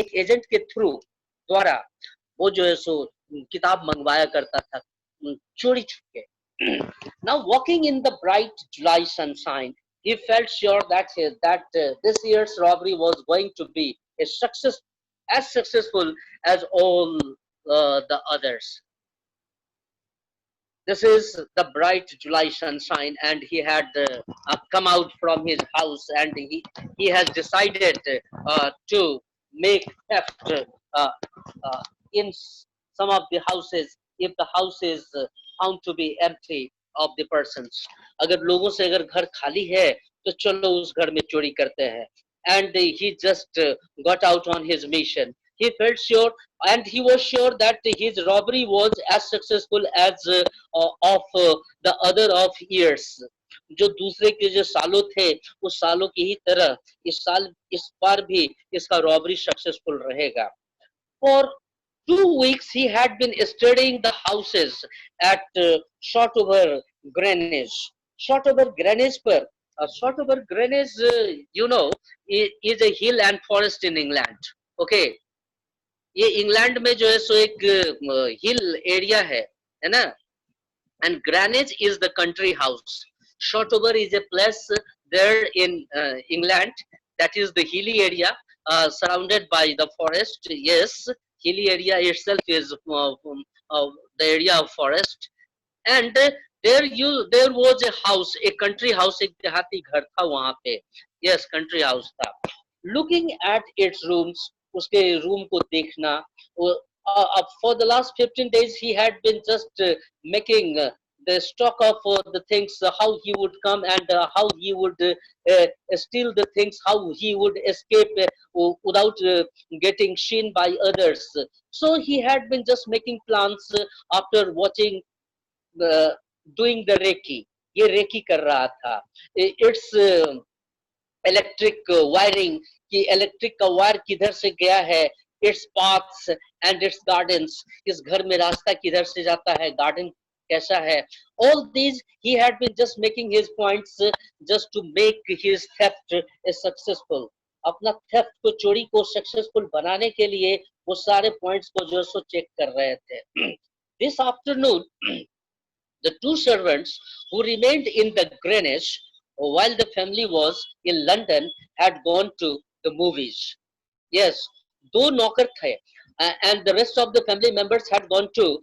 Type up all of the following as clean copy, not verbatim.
एक एजेंट के थ्रू द्वारा वो जो है सो किताब मंगवाया करता था चोरी छुपके. Now walking in the bright July sunshine, he felt sure that this year's robbery was going to be a success, as successful as all the others. This is the bright July sunshine, and he had come out from his house, and he has decided to make theft in some of the houses if the house is found to be empty of the persons. अगर लोगों से अगर घर खाली है तो चलो उस घर में चोरी करते हैं. And he just got out on his mission. He felt sure, and he was sure that his robbery was as successful as of the other of years. जो दूसरे के जो सालों थे उस सालों की ही तरह इस बार भी इसका रॉबरी सक्सेसफुल रहेगा. For 2 weeks he had been studying the houses at Shotover Greenwich. Shotover Greenwich पर Shotover Greenwich you know is a hill and forest in England. Okay, ये इंग्लैंड में जो है सो एक हिल एरिया है ना. And Greenwich is the country house. Shotover is a place there in England, that is the hilly area surrounded by the forest. Yes, hilly area itself is the area of forest. And there was a house, a country house, एक देहाती घर था वहाँ पे. Yes, country house था. Looking at its rooms, उसके room को देखना. For the last 15 days he had been just making the stock of the things, how he would come and how he would steal the things, how he would escape without getting seen by others. So he had been just making plans after watching doing the recce. ये recce कर रहा था. It's electric wiring कि electric का wire किधर से गया है. Its paths and its gardens, इस घर में रास्ता किधर से जाता है, गार्डन कैसा है. All these he had been just making his points just to make his theft successful. अपना theft को, चोरी को सक्सेसफुल बनाने के लिए वो सारे पॉइंट्स को जो सो चेक कर रहे थे. This afternoon the two servants who remained in the Greenwich while the family was in London had gone to the movies. Yes, दो नौकर थे and the rest of the family members had gone to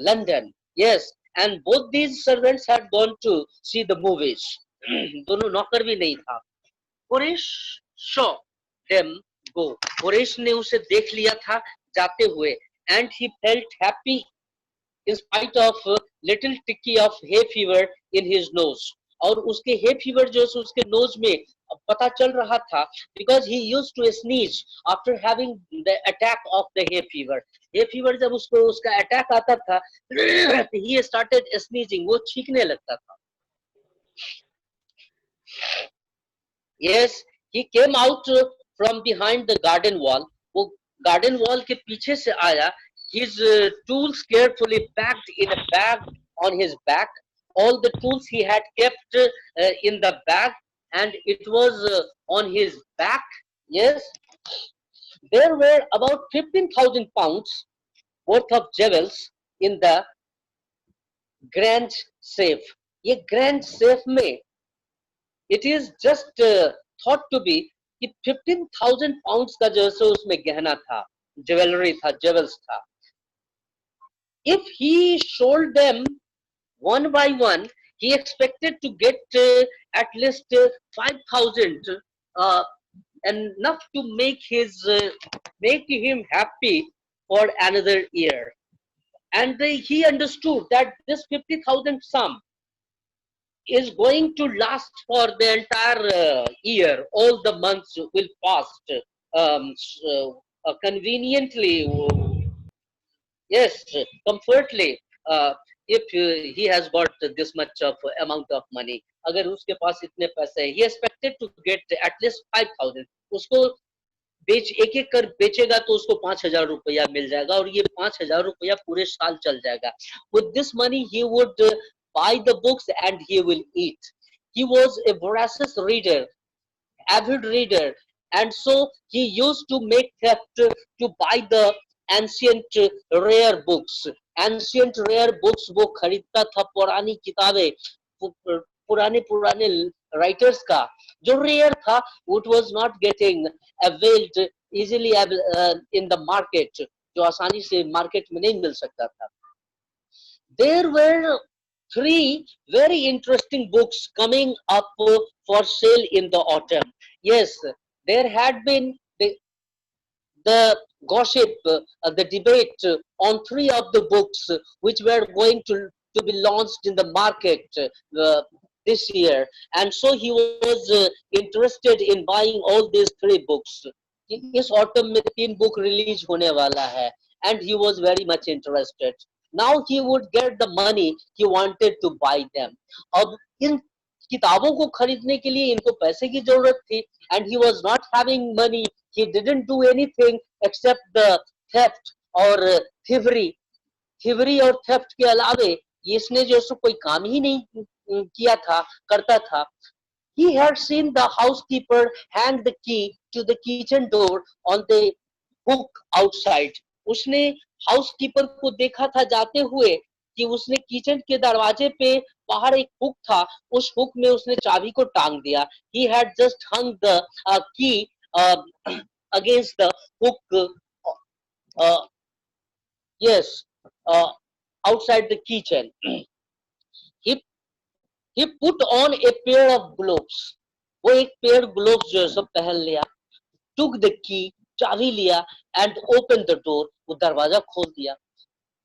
London. Yes, and both these servants had gone to see the movies. दोनों नौकर भी नहीं था. Quraysh saw them go. Quraysh ने उसे देख लिया था जाते हुए, and he felt happy in spite of little ticky of hay fever in his nose. और उसके hay fever जो है उसके nose में पता चल रहा था, because he used to sneeze after having the attack of the hay fever. Hay fever जब उसको उसका attack आता था, he started sneezing, वो छींकने लगता था. Yes, he came out from behind the garden wall. वो garden wall के पीछे से आया. His tools carefully packed in a bag on his back. All the tools he had kept in the bag, and it was on his back. Yes, there were about 15,000 pounds worth of jewels in the grand safe. ये grand safe में it is just thought to be कि 15,000 pounds का जो है उसमें गहना था, jewellery था, jewels था. If he sold them one by one, he expected to get at least 5,000, enough to make him happy for another year. And he understood that this 50,000 sum is going to last for the entire year. All the months will pass conveniently. Yes, comfortably. If he has got this much of amount of money, अगर उसके पास इतने पैसे हैं, he expected to get at least 5,000. उसको एक एक कर बेचेगा तो उसको 5,000 रुपया मिल जाएगा, और ये 5,000 रुपया पूरे साल चल जाएगा. With this money he would buy the books and he will eat. He was a voracious reader, avid reader, and so he used to make theft to buy the ancient rare books. Ancient rare books वो खरीदता था, पुरानी किताबें, पुराने पुराने writers का जो rare था, it was not getting availed easily in the market, जो आसानी से मार्केट में नहीं मिल सकता था. There were three very interesting books coming up for sale in the autumn. Yes, there had been the gossip, the debate on three of the books which were going to be launched in the market this year. And so he was interested in buying all these three books. इस autumn में तीन book release होने वाला है, and he was very much interested. Now he would get the money, he wanted to buy them. अब इन किताबों को खरीदने के लिए इनको पैसे की जरूरत थी, and he was not having money. He didn't do anything except the theft or thievery. Thievery और theft के अलावे इसने जो सो कोई काम ही नहीं किया था, करता था. He had seen the housekeeper hang the key to the kitchen door on the hook outside. उसने हाउसकीपर को देखा था जाते हुए कि उसने किचन के दरवाजे पे बाहर एक हुक था, उस हुक में उसने चाबी को टांग दिया. He had just hung the key against the hook, uh, yes, outside the kitchen. he he put on a pair of gloves. वो एक पेयर ग्लोव्स जो है सब पहन लिया. took the key, चाबी लिया, and opened the door, वो दरवाजा खोल दिया.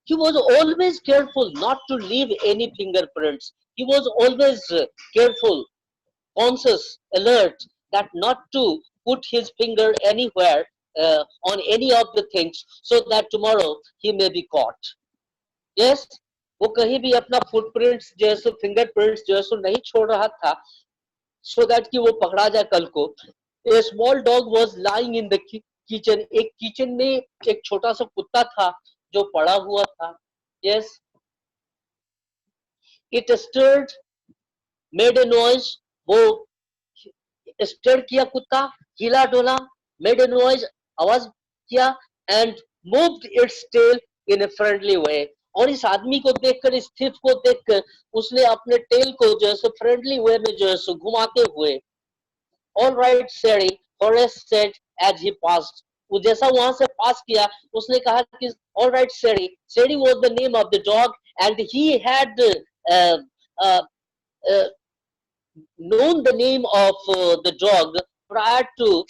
He was always careful not to leave any fingerprints. He was always careful, conscious, alert that not to put his finger anywhere on any of the things so that tomorrow he may be caught. Yes, वो कहीं भी अपना footprints जो है सो fingerprints जो है सो नहीं छोड़ रहा था, so that कि वो पकड़ा जाए कल को. A small dog was lying in the kitchen. एक किचन में एक छोटा सा कुत्ता था जो पड़ा हुआ था. Yes, it stirred, made a noise. वो stir किया कुत्ता, हिला डोला, made a noise, आवाज किया, and moved its tail in a friendly way. और इस आदमी को देखकर, इस thief को देखकर उसने अपने टेल को जो है सो फ्रेंडली वे में जो है सो घुमाते हुए, all right Sherry, Horace said as he passed. वो जैसा वहां से पास किया उसने कहा कि all right Sherry. Sherry was the name of the dog, and he had uh, uh, uh, known the name of the dog prior to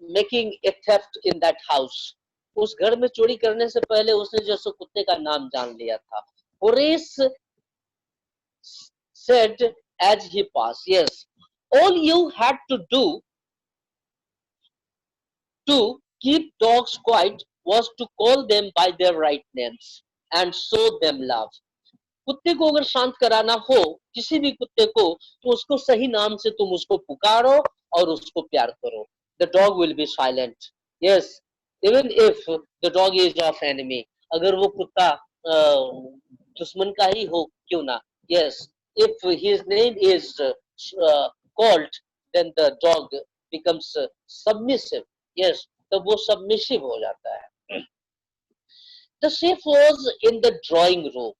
making a theft in that house. उस घर में चोरी करने से पहले उसने जो सो कुत्ते का नाम जान लिया था. Horace said as he passed. Yes, all you had to do to keep dogs quiet was to call them by their right names and show them love. कुत्ते को अगर शांत कराना हो, किसी भी कुत्ते को, तो उसको सही नाम से तुम उसको पुकारो और उसको प्यार करो. The dog will be silent. Yes, even if the dog is of enemy. अगर वो कुत्ता दुश्मन का ही हो क्यों ना. Yes, if his name is called, then the dog becomes submissive. Yes, तब वो submissive हो जाता है. The safe was in the drawing room.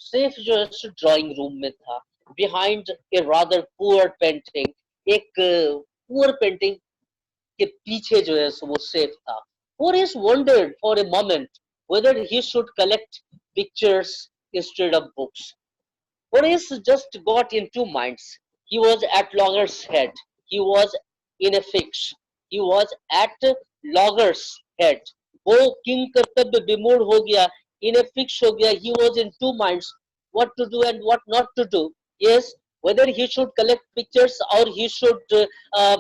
Safe जो है ड्राइंग रूम में था. Behind a rather poor painting, एक पुअर पेंटिंग के पीछे जो है वो सेफ था. Horace wondered for a moment whether he should collect pictures instead of books. Horace just got in two minds. He was at loggerhead. He was in a fix. He was at loggerhead. वो king कर्तव्य विमूढ़ हो गया, in a fix हो गया. He was in two minds, what to do and what not to do. Yes, whether he should collect pictures or he should uh,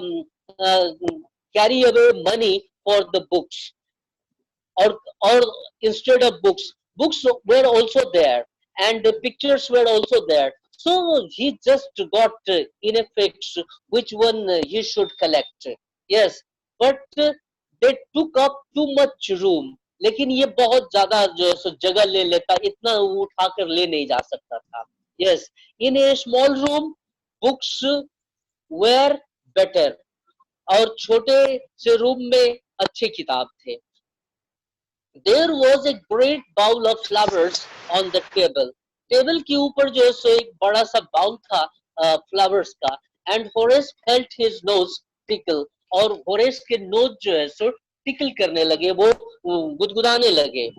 carry away money for the books, or instead of books. Books were also there and the pictures were also there. So he just got in a fix which one he should collect. Yes, but they took up too much room. लेकिन ये बहुत ज्यादा जो है सो जगह ले लेता, इतना उठाकर ले नहीं जा सकता था. Yes, in a small room, books were better. और छोटे से रूम में अच्छे किताब थे. There was a great bowl of flowers on the table. Table के ऊपर जो है सो एक बड़ा सा बाउल था फ्लावर्स का. And Horace felt his nose tackle. और होरेस के नोज जो है सो टिकल करने लगे, वो गुदगुदाने लगे.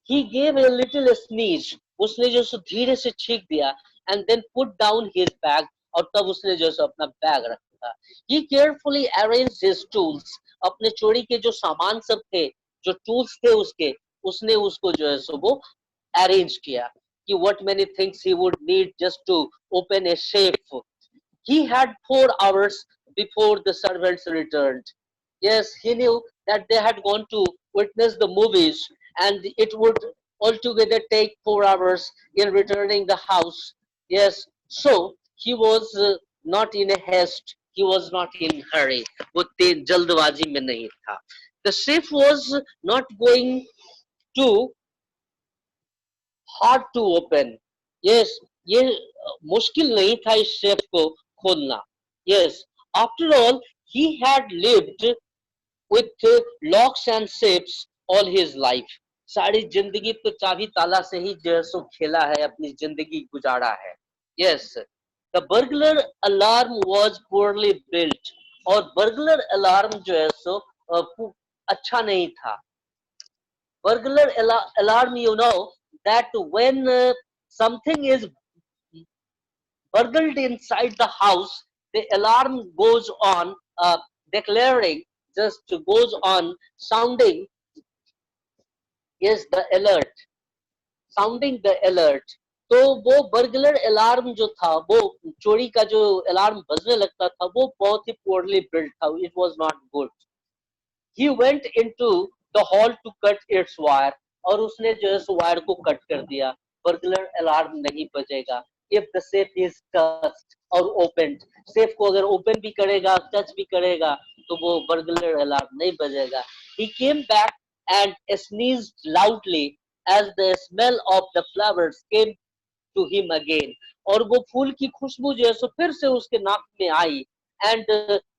He gave a little sneeze. उसने जो सो धीरे से छींक दिया. And then put down his bag. और तब उसने जो सो अपना बैग रखा. He carefully arranged his tools. अपने चोरी के जो सामान सब थे, जो टूल्स थे उसके, उसने उसको जो है सो वो अरेंज किया कि what many things he would need just to open a safe. He had 4 hours before the servants returned. Yes, he knew that they had gone to witness the movies and it would altogether take 4 hours in returning the house. Yes, so he was not in a haste. He was not in hurry. वो जल्दबाजी में नहीं था. The safe was not going to hard to open. Yes, ये मुश्किल नहीं था इस सेफ को खोलना. Yes, after all, he had lived with locks and safes all his life. सारी जिंदगी तो चाबी ताला से ही जो है सो खेला है, अपनी जिंदगी गुजारा है. Yes, the burglar alarm was poorly built. और burglar alarm जो है सो अच्छा नहीं था. Burglar alarm, you know that when something is burgled inside the house, the alarm goes on declaring, just goes on sounding, is the alert, sounding the alert. तो वो burglar alarm जो था, वो चोरी का जो अलार्म बजने लगता था, वो बहुत ही poorly built था. It was not good. He went into the hall to cut its wire. और उसने जो है वायर को कट कर दिया. बर्गलर अलार्म नहीं बजेगा. If the safe is touched or opened, safe को अगर ओपन भी करेगा, टच भी करेगा, तो वो बर्गलर अलार्म नहीं बजेगा. He came back and sneezed loudly as the smell of the flowers came to him again. और वो फूल की खुशबू जो है सो फिर से उसके नाक में आई. And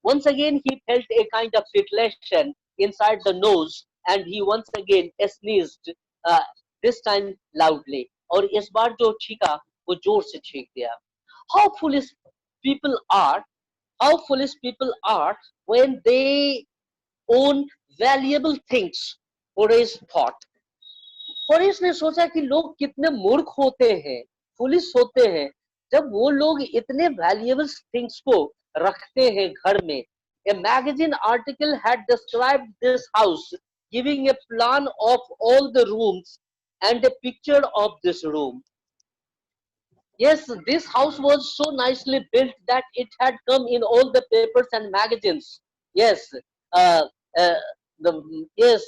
once again he felt a kind of titillation inside the nose and he once again sneezed, uh, this time loudly. और इस बार जो छींका वो जोर से छींक दिया. How foolish people are, how foolish people are when they own valuable things. Horace thought. Horace ने सोचा कि लोग कितने मूर्ख होते हैं, फुलिश होते हैं, जब वो लोग इतने वैल्यूएबल थिंग्स को रखते हैं घर में. A magazine article had described this house, giving a plan of all the rooms and a picture of this room. Yes, this house was so nicely built that it had come in all the papers and magazines. Yes, uh, uh, yes,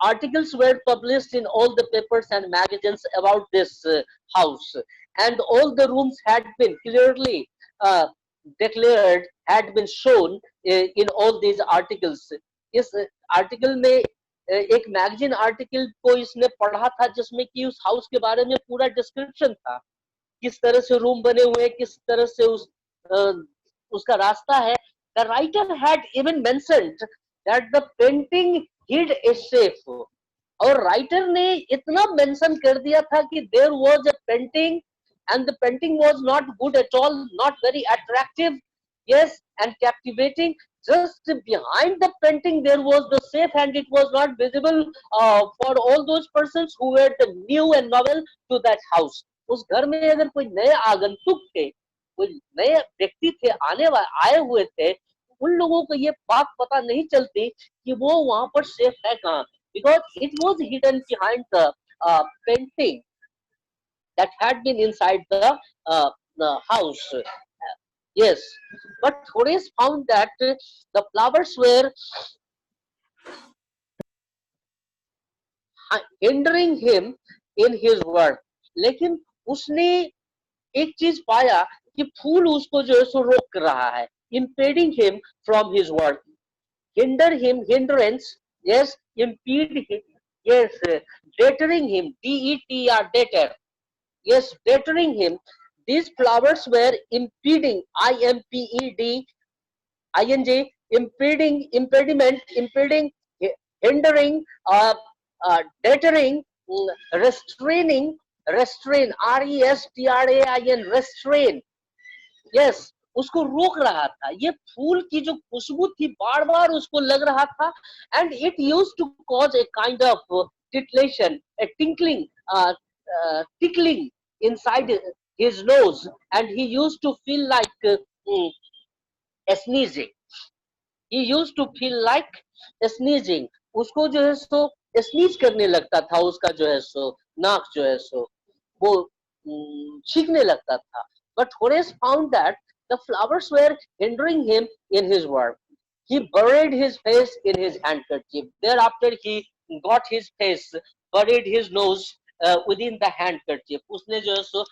articles were published in all the papers and magazines about this house, and all the rooms had been clearly declared, had been shown in all these articles. इस article में एक magazine article को इसने पढ़ा था जिसमें कि उस हाउस के बारे में पूरा डिस्क्रिप्शन था, किस तरह से रूम बने हुए, किस तरह से उसका रास्ता है. The writer had even mentioned that the painting hid a safe. और राइटर ने इतना मेंशन कर दिया था कि there was a painting and the painting was not good at all, not very attractive, yes, and captivating. Just behind the painting there was the safe and it was not visible for all those persons who were new and novel to that house. उस घर में अगर कोई नए आगंतुक थे, कोई नए व्यक्ति थे, आए हुए थे, उन लोगों को ये बात पता नहीं चलती कि वो वहां पर सेफ है कहाँ, because it was hidden behind the painting that had been inside the house. Yes, but Horace found that the flowers were hindering him in his work. लेकिन उसने एक चीज पाया कि फूल उसको जो है सो रोक रहा है, impeding him from his work. Hinder him, hindrance, yes, impede him, yes, deterring him, deter, deter, yes, deterring him. These flowers were impeding, impeding, impeding, hindering, deterring, restraining, restrain, RESTRAIN, restrain. Yes, उसको रोक रहा था। ये फूल की जो खुशबू थी बार बार उसको लग रहा था, and it used to cause a kind of titillation, a tinkling, tickling inside his nose, and he used to feel like sneezing. He used to feel like sneezing. उसको जो है सो स्नीज करने लगता था, उसका जो है सो नाक जो है सो वो छींकने लगता था. But Horace found that the flowers were hindering him in his work. He buried his face in his handkerchief. Thereafter he got his face, buried his nose within the handkerchief. उसने जो है सो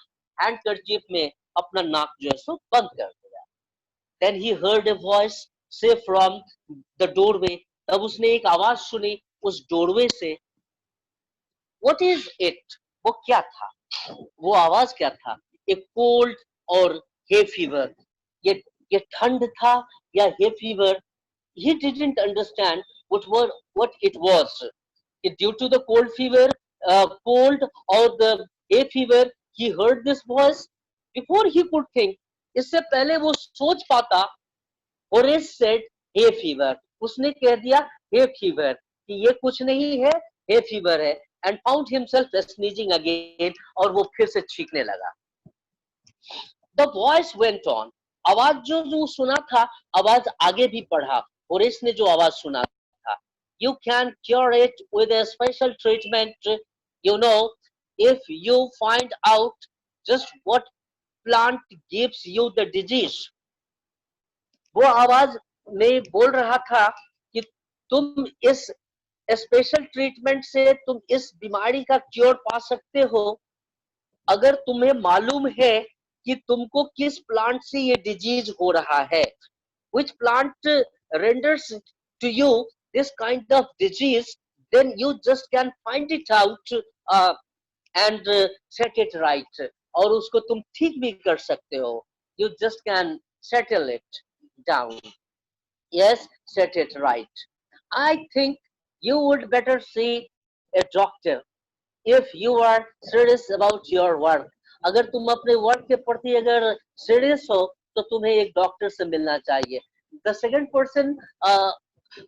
handkerchief में अपना नाक जो है सो बंद कर दिया. Then he heard a voice say from the doorway. तब उसने एक आवाज सुनी उस डोरवे से. What is it? वो क्या था? वो आवाज क्या था? A cold और hay fever. ये ठंड था या hay fever? He didn't understand what it was. Due to the cold fever, cold or the hay fever, he heard this voice. Before he could think, इससे पहले वो सोच पाता, Horace said hay fever. उसने कह दिया hay fever कि ये कुछ नहीं है, hay fever है, and found himself sneezing again, और वो फिर से छींकने लगा. The voice went on. आवाज जो सुना था, आवाज आगे भी बढ़ा. Horace ने जो आवाज सुना था, you can cure it with a special treatment, you know, if you find out just what plant gives you the disease. वो आवाज में बोल रहा था कि तुम इस स्पेशल ट्रीटमेंट से तुम इस बीमारी का क्योर पा सकते हो अगर तुम्हें मालूम है कि तुमको किस प्लांट से ये डिजीज हो रहा है. Which plant renders to you this kind of disease, then you just can find it out and set it right. और उसको तुम ठीक भी कर सकते हो. You just can settle it down. Yes, set it right. I think you would better see a doctor if you are serious about your work. अगर तुम अपने वर्क के प्रति अगर सीरियस हो तो तुम्हें एक डॉक्टर से मिलना चाहिए. The second person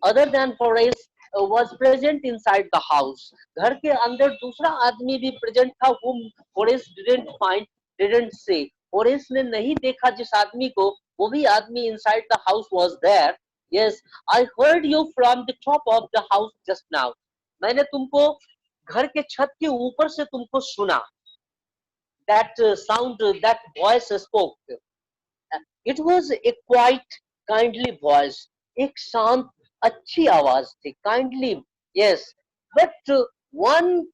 other than Horace was present inside the house. घर के अंदर दूसरा आदमी भी प्रेजेंट था, whom Horace didn't see. Horace ने नहीं देखा जिस आदमी को, वो भी आदमी inside the house was there. Yes, I heard you from the top of the house just now. मैंने तुमको घर के छत के ऊपर से तुमको सुना. That sound, that voice spoke. It was a quite kindly voice. एक शांत अच्छी आवाज थी. Kindly, yes, but one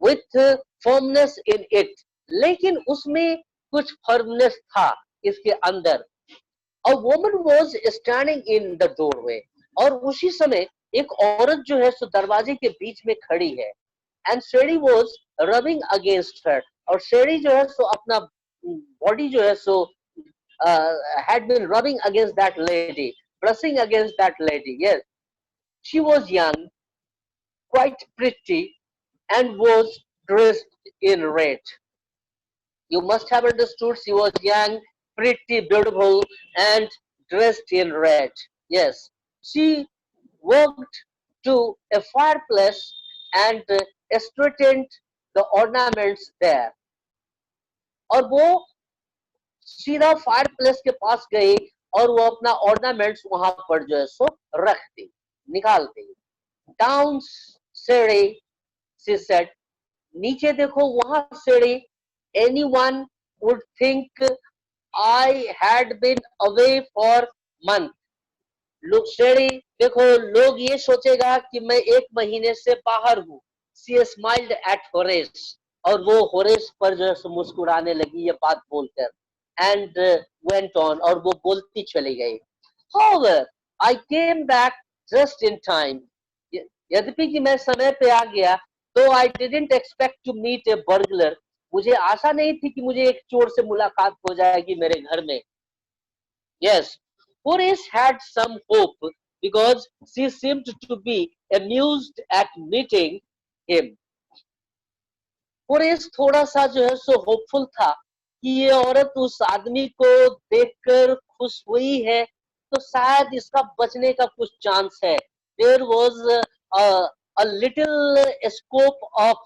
with firmness in it. लेकिन उसमें कुछ firmness था इसके अंदर. A woman was standing in the doorway. और उसी समय एक औरत जो है सो दरवाजे के बीच में खड़ी है. And Shady was rubbing against her. और Shady जो है सो अपना बॉडी जो है सो had been rubbing against that lady, brushing against that lady. Yes, she was young, quite pretty, and was dressed in red. You must have understood she was young, pretty, beautiful, and dressed in red. Yes, she walked to a fireplace and straightened the ornaments there. और वो सीधा fire place के पास गई और वो अपना ornaments वहां पर जो है सो रख दी, निकाल दी. डाउन सीढ़ी, she said, नीचे देखो वहां सीढ़ी. Anyone would think I had been away for month. लोग सीढ़ी देखो, लोग ये सोचेगा कि मैं एक महीने से बाहर हूँ. She smiled at Horace. और वो होरेस पर जो है मुस्कुराने लगी ये बात बोलकर. And went on, और वो बोलती चली गई. However, I came back just in time. यद्यपि कि मैं समय पे आ गया, तो I didn't expect to meet a burglar. मुझे आशा नहीं थी कि मुझे एक चोर से मुलाकात हो जाएगी मेरे घर में. Yes, Horace had some hope because she seemed to be amused at meeting him. Horace थोड़ा सा जो है सो होपफुल था कि ये औरत उस आदमी को देखकर खुश हुई है तो शायद इसका बचने का कुछ चांस है. There was a little scope of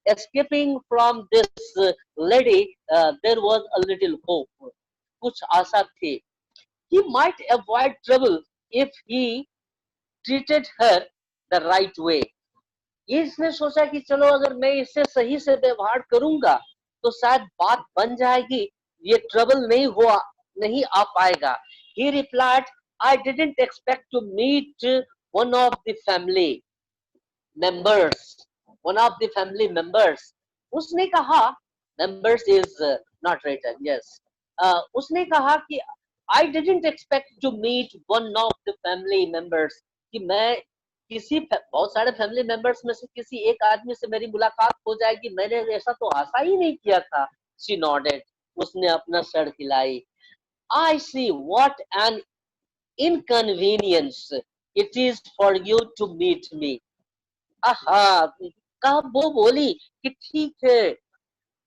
escaping from this lady. There was a little hope. कुछ आशा थी. He might avoid trouble if he treated her the right way. ये इसने सोचा कि चलो अगर मैं इससे सही से व्यवहार करूंगा तो शायद बात बन जाएगी, ये ट्रबल नहीं आ पाएगा. He replied, I didn't expect to meet one of the family members. One of the family members. उसने कहा, members is not written, yes. उसने कहा कि I didn't expect to meet one of the family members. कि मैं किसी बहुत सारे फैमिली मेंबर्स में से किसी एक आदमी से मेरी मुलाकात हो जाएगी, मैंने ऐसा तो आशा ही नहीं किया था. She nodded. उसने अपना सर हिलाई. I see what an inconvenience it is for you to meet me. आहा, कहा वो बोली कि ठीक है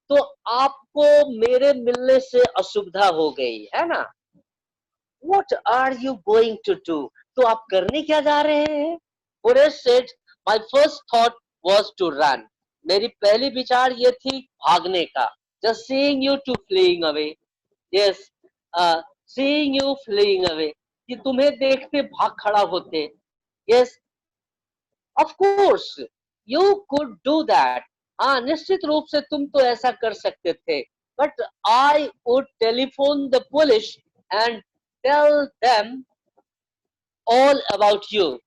तो आपको मेरे मिलने से असुविधा हो गई है ना. What are you going to do? तो आप करने क्या जा रहे हैं? Horace said, my first thought was to run. मेरी पहली विचार ये थी भागने का. Just seeing you to fleeing away. Yes, seeing you fleeing away. कि तुम्हें देखते भाग खड़ा होते. Yes, of course, you could do that. हाँ, निश्चित रूप से तुम तो ऐसा कर सकते थे. But I would telephone the police and tell them all about you.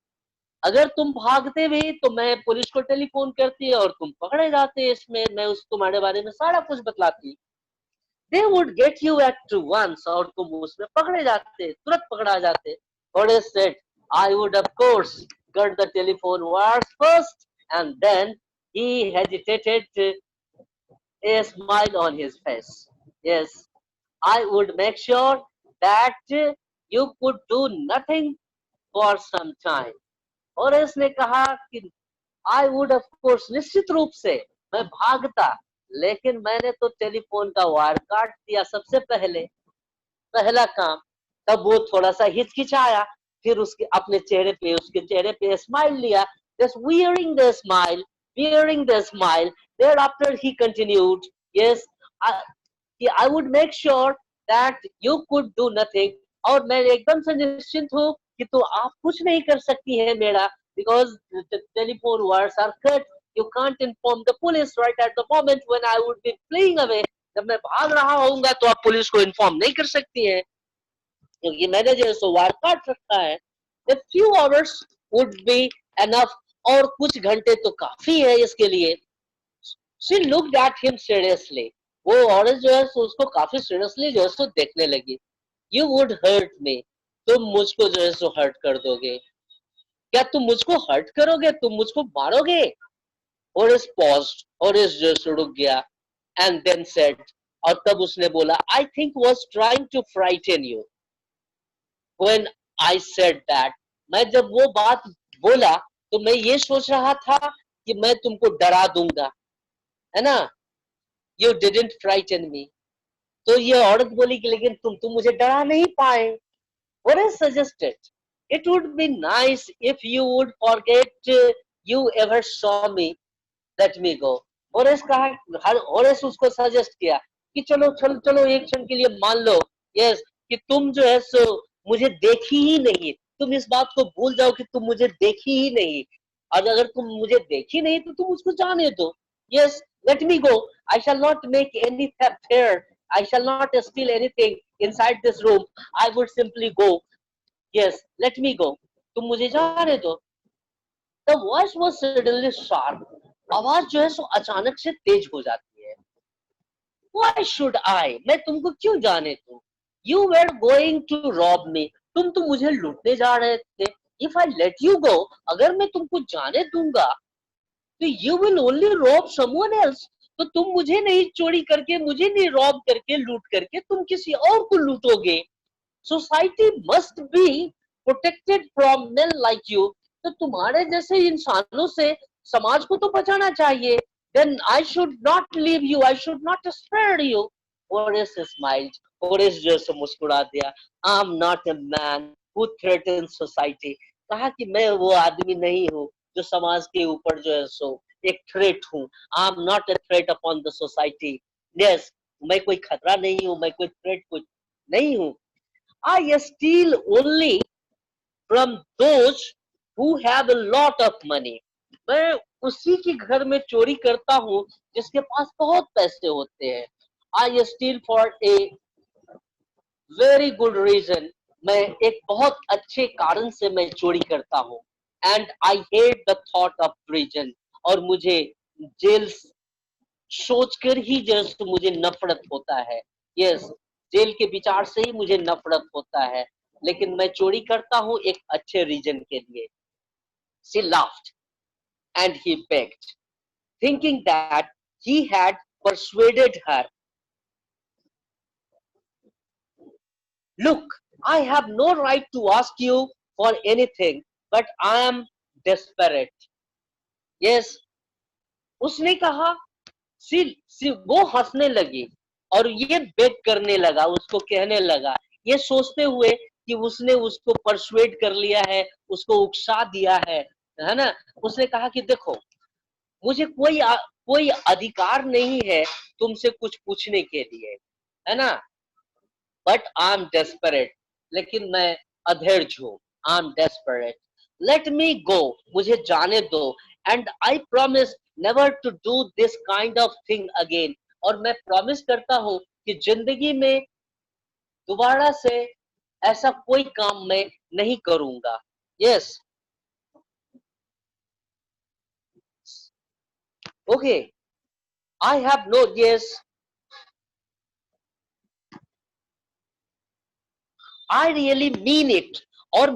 अगर तुम भागते भी तो मैं पुलिस को टेलीफोन करती और तुम पकड़े जाते. इसमें मैं उस तुम्हारे बारे में सारा कुछ बतलाती. They would get you at once और तुम उसमें पकड़े जाते, तुरंत पकड़ा जाते. Horace said, I would of course cut the telephone wires first, and then he hesitated, a smile on his face. Yes, I would make sure that you could do nothing for some time. और इसने कहा कि I would of course निश्चित रूप से मैं भागता, लेकिन मैंने तो टेलीफोन का वायर काट दिया सबसे पहले. पहला काम. तब वो थोड़ा सा हिचकिचाया, फिर उसके चेहरे पे स्माइल लिया. just wearing the smile. Thereafter he continued, yes, I would make sure that you could do nothing. और मैं एकदम से निश्चिंत हूँ कि तो आप कुछ नहीं कर सकती है मेरा, because the telephone wires are cut. You can't inform the police right at the moment when I would be fleeing away. जब मैं भाग रहा होऊंगा तो आप पुलिस को इन्फॉर्म नहीं कर सकती हैं क्योंकि मैंने जो सो वायर काट रखा है. A few hours would be enough. और कुछ घंटे तो काफी है इसके लिए. She looked at him seriously. वो औरत जो है सो उसको काफी सीरियसली जो है सो देखने लगी. You would hurt me. तुम मुझको जो है सो हर्ट कर दोगे. क्या तुम मुझको हर्ट करोगे? तुम मुझको मारोगे? Horace paused. Horace जो है सो रुक गया. And then said, और तब उसने बोला, I think was trying to frighten you. When I said that, मैं जब वो बात बोला तो मैं ये सोच रहा था कि मैं तुमको डरा दूंगा, है ना. You didn't frighten me. तो ये औरत बोली कि लेकिन तुम मुझे डरा नहीं पाए. Horace suggested, it would be nice if you would forget you ever saw me. Let me go. Horace उसको सजेस्ट किया कि चलो एक क्षण के लिए मान लो, यस, कि तुम जो है सो मुझे देखी ही नहीं. तुम इस बात को भूल जाओ कि तुम मुझे देखी ही नहीं. और अगर तुम मुझे देखी नहीं तो तुम उसको जाने दो. Yes, let me go. I shall not make any theft here. I shall not steal anything inside this room. I would simply go. Yes, let me go. तुम मुझे जाने दो. The voice was suddenly sharp. आवाज जो है सो अचानक से तेज हो जाती है. Why should I? मैं तुमको क्यों जाने दूं? You were going to rob me. तुम तो मुझे लूटने जा रहे थे. If I let you go, अगर मैं तुमको जाने दूंगा तो you will only rob someone else. तो तुम मुझे नहीं चोरी करके, मुझे नहीं रॉब करके, लूट करके तुम किसी और को लूटोगे. Society must be protected from men like you. तो तुम्हारे जैसे इंसानों से समाज को तो बचाना चाहिए. Then I should not leave you, I should not spare you. Horace smiled. Horace जो से मुस्कुरा दिया. I'm not a man who threatens society. कहा कि मैं वो आदमी नहीं हूँ जो समाज के ऊपर जो है सो एक थ्रेट हूँ. I'm not a threat upon the society. Yes, मैं कोई खतरा नहीं हूँ, मैं कोई थ्रेट कुछ नहीं हूँ. I steal only from those who have a lot of money. मैं उसी के घर में चोरी करता हूँ जिसके पास बहुत पैसे होते हैं. I steal for a very good reason. मैं एक बहुत अच्छे कारण से मैं चोरी करता हूँ. And I hate the thought of prison. और मुझे जेल सोचकर ही जस्ट मुझे नफरत होता है. यस, जेल के विचार से ही मुझे नफरत होता है, लेकिन मैं चोरी करता हूँ एक अच्छे रीजन के लिए. She laughed and he begged, thinking that he had persuaded her. Look, I have no right to ask you for anything, but I am desperate. Yes, उसने कहा. वो हंसने लगी और ये बेग करने लगा, उसको कहने लगा, ये सोचते हुए कि उसने उसको परसुएड कर लिया है, उसको उकसा दिया है ना. उसने कहा कि देखो, मुझे कोई अधिकार नहीं है तुमसे कुछ पूछने के लिए, है ना. बट आई एम डेस्परेट, लेकिन मैं अधैर्य हूँ. I am desperate. Let me go, मुझे जाने दो. And I promise never to do this kind of thing again. और मैं प्रॉमिस करता हूँ कि जिंदगी में दोबारा से ऐसा कोई काम मैं नहीं करूंगा. Yes, okay. I have no. Yes, I really mean it. और